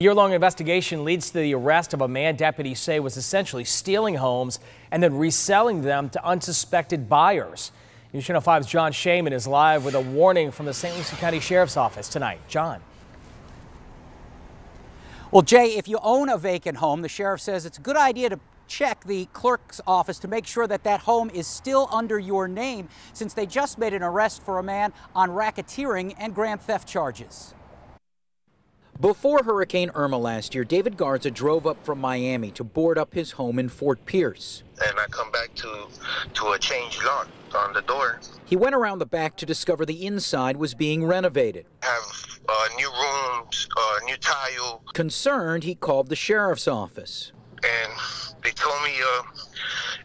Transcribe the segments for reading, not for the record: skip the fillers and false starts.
Year-long investigation leads to the arrest of a man deputies say was essentially stealing homes and then reselling them to unsuspected buyers. News Channel 5's John Shaman is live with a warning from the St. Lucie County Sheriff's Office tonight. John. Well, Jay, if you own a vacant home, the sheriff says it's a good idea to check the clerk's office to make sure that that home is still under your name, since they just made an arrest for a man on racketeering and grand theft charges. Before Hurricane Irma last year, David Garza drove up from Miami to board up his home in Fort Pierce. And I come back to a changed lock on the door. He went around the back to discover the inside was being renovated. Have new rooms, new tile. Concerned, he called the sheriff's office. And they told me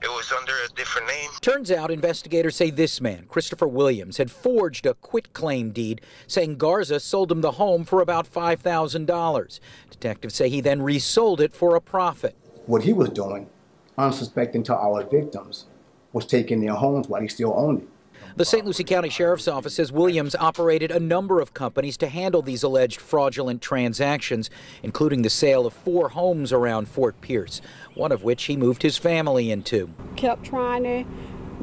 it was under a different name. Turns out investigators say this man, Christopher Williams, had forged a quitclaim deed saying Garza sold him the home for about $5,000. Detectives say he then resold it for a profit. What he was doing, unsuspecting to our victims, was taking their homes while he still owned it. The St. Lucie County Sheriff's Office says Williams operated a number of companies to handle these alleged fraudulent transactions, including the sale of 4 homes around Fort Pierce, one of which he moved his family into. Kept trying to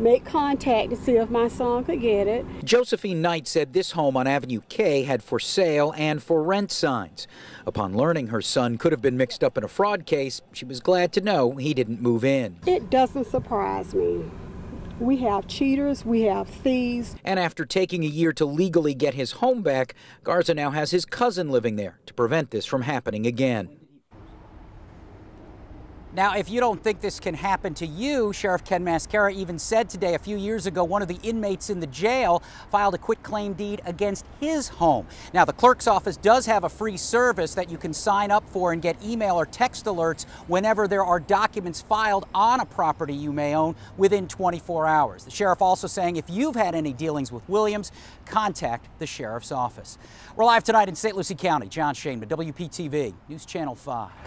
make contact to see if my son could get it. Josephine Knight said this home on Avenue K had for sale and for rent signs. Upon learning her son could have been mixed up in a fraud case, she was glad to know he didn't move in. It doesn't surprise me. We have cheaters, we have thieves. And after taking a year to legally get his home back, Garza now has his cousin living there to prevent this from happening again. Now, if you don't think this can happen to you, Sheriff Ken Mascara even said today, a few years ago, one of the inmates in the jail filed a quitclaim deed against his home. Now, the clerk's office does have a free service that you can sign up for and get email or text alerts whenever there are documents filed on a property you may own within 24 hours. The sheriff also saying if you've had any dealings with Williams, contact the sheriff's office. We're live tonight in St. Lucie County. John Shaman, WPTV, News Channel 5.